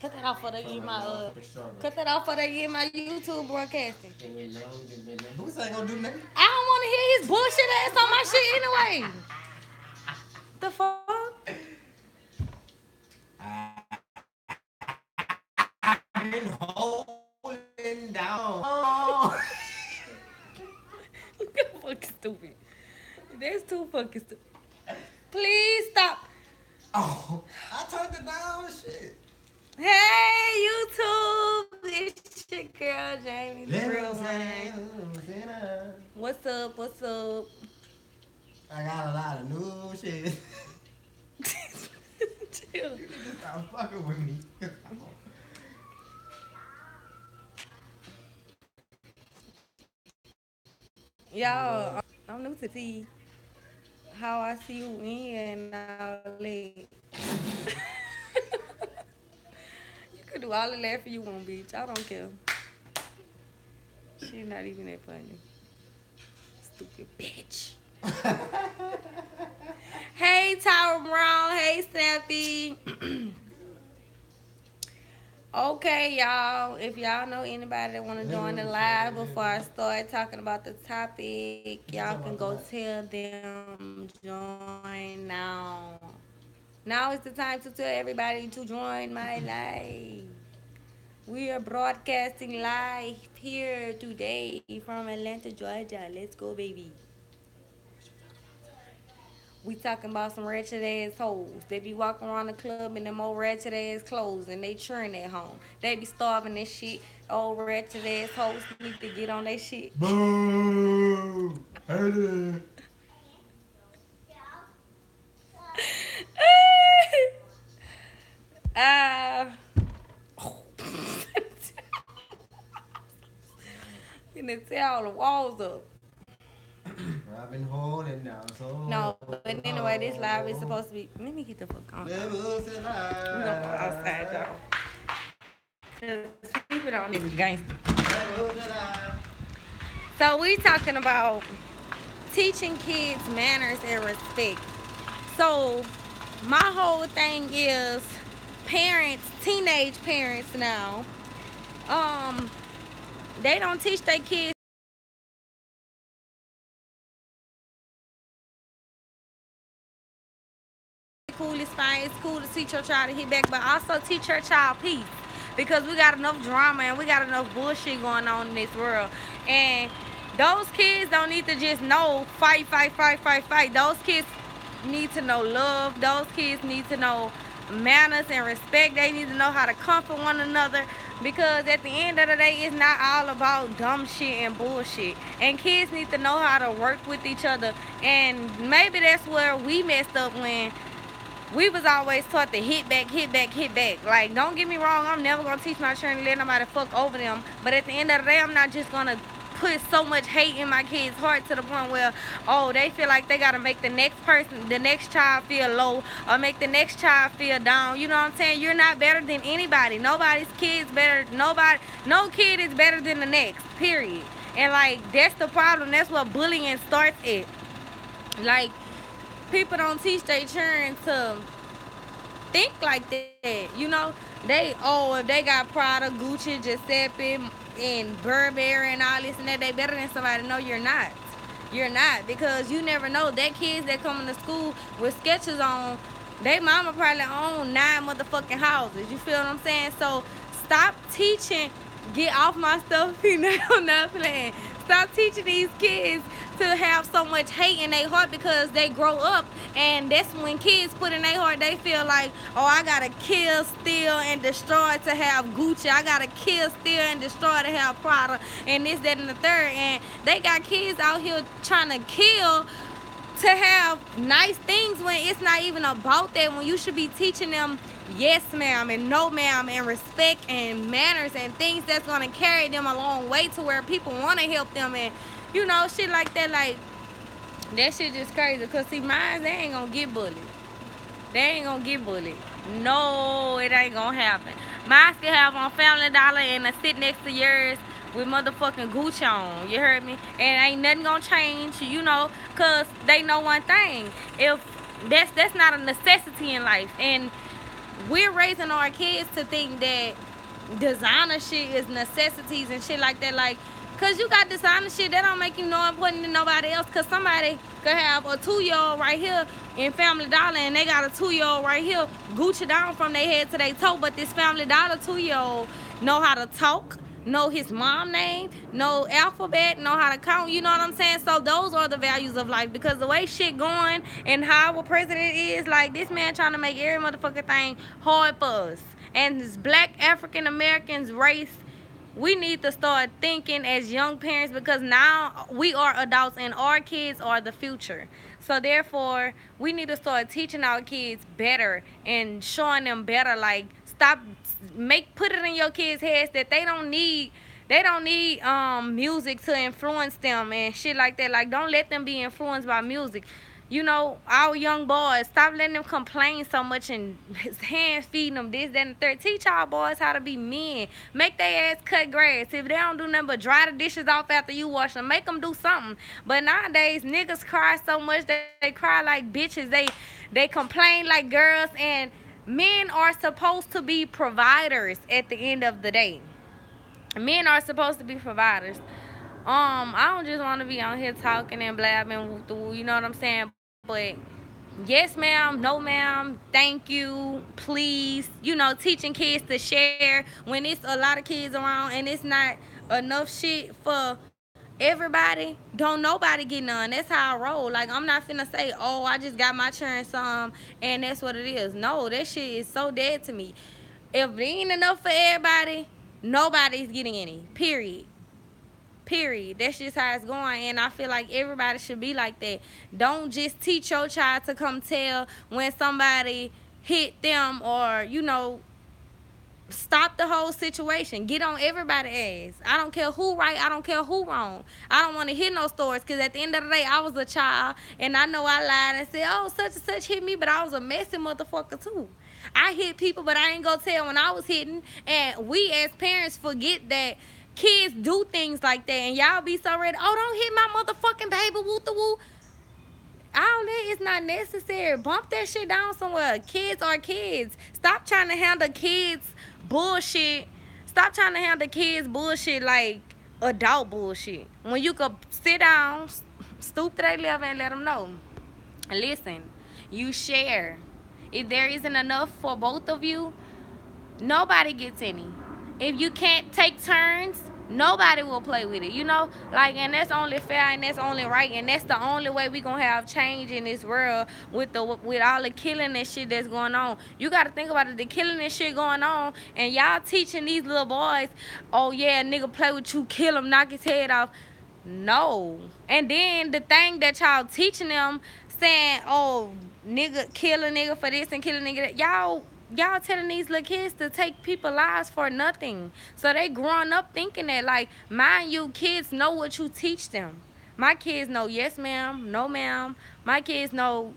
Cut that off for the get my cut that off for the get my YouTube broadcasting. Who's ain't gonna do nothing? I don't want to hear his bullshit ass on my shit anyway. The fuck? I've been holding down. Fucking stupid. That's too fucking stupid. Please stop. Oh, I turned it down. Shit. Hey YouTube, it's your girl Jamie, the real Little one. Santa. What's up? What's up? I got a lot of new shit. Chill. You need to stop fucking with me. Y'all, I'm new to see how I see you in and all that. You could do all of that for you one bitch. I don't care. She's not even that funny. Stupid bitch. Hey Tyra Brown. Hey Snappy. Okay, y'all. If y'all know anybody that want to join the live before I start talking about the topic, y'all can go tell them join now. Now is the time to tell everybody to join my live. We are broadcasting live here today from Atlanta, Georgia. Let's go, baby. We talking about some ratchet ass hoes. They be walking around the club in them old ratchet ass clothes and they churn at home. They be starving this shit. Old ratchet ass hoes need to get on that shit. Boo! Hey. uh, gonna tear all the walls up. I've been holding down so. No, but anyway, this live is supposed to be. Let me get the fuck on. Levels We gonna go outside though. Cause people don't even gangster. So we talking about teaching kids manners and respect. So my whole thing is parents, teenage parents now, um, they don't teach their kids cool, it's fine, it's cool to teach your child to hit back, but also teach your child peace. Because we got enough drama and we got enough bullshit going on in this world. And those kids don't need to just know fight, fight, fight, fight, fight. Those kids need to know love. Those kids need to know manners and respect. They need to know how to comfort one another. Because at the end of the day, it's not all about dumb shit and bullshit. And kids need to know how to work with each other. And maybe that's where we messed up when we was always taught to hit back, hit back, hit back. Like, don't get me wrong, I'm never gonna teach my children to let nobody fuck over them. But at the end of the day, I'm not just gonna put so much hate in my kids' heart to the point where, oh, they feel like they gotta make the next person, the next child feel low, or make the next child feel down. You know what I'm saying? You're not better than anybody. Nobody's kid's better. No kid is better than the next. Period. And like, that's the problem. That's what bullying starts at. Like, people don't teach their children to think like that. You know, if they got Prada, Gucci, Giuseppe, and Burberry and all this and that, they better than somebody. No, you're not. You're not, because you never know. That kids that come into school with sketches on, they mama probably own 9 motherfucking houses. You feel what I'm saying? So stop teaching. Get off my stuff, I'm not playing. Stop teaching these kids to have so much hate in their heart, because they grow up and that's when kids put in their heart, they feel like, oh, I gotta kill, steal, and destroy to have Gucci. I gotta kill, steal, and destroy to have Prada, and this, that, and the third. And they got kids out here trying to kill to have nice things when it's not even about that, when you should be teaching them yes ma'am and no ma'am and respect and manners and things that's going to carry them a long way to where people want to help them, and you know, shit like that. Like, that shit just crazy. Because see, mine, they ain't going to get bullied. They ain't going to get bullied. No, it ain't going to happen. Mine still have on Family Dollar and I sit next to yours with motherfucking Gucci on. You heard me? And ain't nothing gonna change, you know, cause they know one thing. If that's not a necessity in life. And we're raising our kids to think that designer shit is necessities and shit like that. Like, cause you got designer shit that don't make you no important to nobody else. Cause somebody could have a 2-year-old right here in Family Dollar and they got a 2-year-old right here Gucci down from their head to their toe. But this Family Dollar 2-year-old know how to talk, know his mom name, know alphabet, know how to count, you know what I'm saying? So those are the values of life, because the way shit going and how our president is, like, this man trying to make every motherfucking thing hard for us. And this black African Americans race, we need to start thinking as young parents, because now we are adults and our kids are the future. So therefore, we need to start teaching our kids better and showing them better. Like, stop, put it in your kids' heads that they don't need music to influence them and shit like that. Like, don't let them be influenced by music. You know, our young boys, stop letting them complain so much and hand feeding them this, that, and the third. Teach our boys how to be men. Make their ass cut grass. If they don't do nothing but dry the dishes off after you wash them, make them do something. But nowadays, niggas cry so much that they cry like bitches. They complain like girls, and men are supposed to be providers at the end of the day. Men are supposed to be providers. I don't just want to be on here talking and blabbing, you know what I'm saying? But yes, ma'am, no, ma'am, thank you, please. You know, teaching kids to share when it's a lot of kids around and it's not enough shit for everybody. Don't nobody get none. That's how I roll. Like, I'm not finna say, oh, I just got my churn some and that's what it is. No, that shit is so dead to me. If there ain't enough for everybody, nobody's getting any. Period. Period. That's just how it's going, and I feel like everybody should be like that. Don't just teach your child to come tell when somebody hit them, or, you know, stop the whole situation. Get on everybody's ass. I don't care who right, I don't care who wrong. I don't want to hear no stories, because at the end of the day, I was a child and I know I lied and said, oh, such and such hit me, but I was a messy motherfucker too. I hit people, but I ain't gonna tell when I was hitting. And we as parents forget that kids do things like that, and y'all be so ready, oh, don't hit my motherfucking baby, woo the woo. All that is not necessary. Bump that shit down somewhere. Kids are kids. Stop trying to handle kids bullshit. Stop trying to handle kids bullshit like adult bullshit. When you could sit down, stoop to their level and let them know. Listen, you share. If there isn't enough for both of you, nobody gets any. If you can't take turns, nobody will play with it, you know? Like, and that's only fair and that's only right, and that's the only way we gonna have change in this world with all the killing and shit that's going on. You gotta think about it, the killing and shit going on, and y'all teaching these little boys, oh yeah, nigga play with you, kill him, knock his head off. No. And then the thing that y'all teaching them, saying, oh, nigga, kill a nigga for this and kill a nigga that, y'all telling these little kids to take people's lives for nothing. So they growing up thinking that, like, mind you, kids know what you teach them. My kids know yes ma'am, no ma'am. My kids know,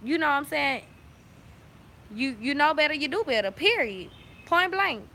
you know what I'm saying, you know better, you do better, period. Point blank.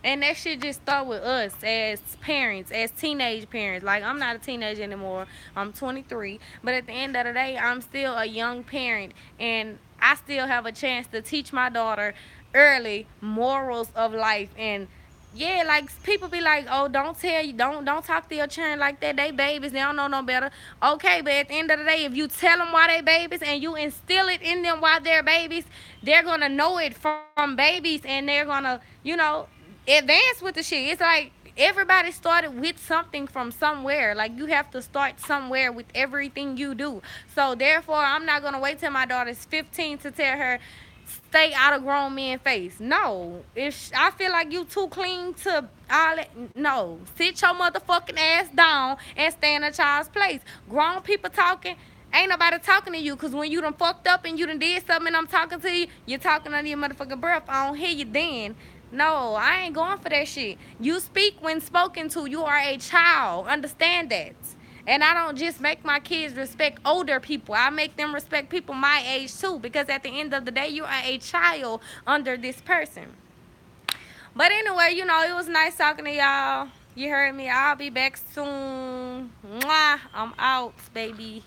And that shit just start with us as parents, as teenage parents. Like, I'm not a teenager anymore. I'm 23. But at the end of the day, I'm still a young parent. And I still have a chance to teach my daughter early morals of life. And, yeah, like, people be like, oh, don't talk to your children like that. They babies. They don't know no better. Okay, but at the end of the day, if you tell them why they babies and you instill it in them while they're babies, they're going to know it from babies. And they're going to, you know, advance with the shit. It's like everybody started with something from somewhere. Like, you have to start somewhere with everything you do. So therefore, I'm not gonna wait till my daughter's 15 to tell her stay out of grown men's face. No, if I feel like you too clean to all that, no, sit your motherfucking ass down and stay in a child's place. Grown people talking, ain't nobody talking to you, because when you done fucked up and you done did something and I'm talking to you, you're talking under your motherfucking breath. I don't hear you then. No, I ain't going for that shit. You speak when spoken to. You are a child. Understand that. And I don't just make my kids respect older people. I make them respect people my age too, because at the end of the day, you are a child under this person. But anyway, you know, it was nice talking to y'all. You heard me. I'll be back soon. Mwah. I'm out, baby.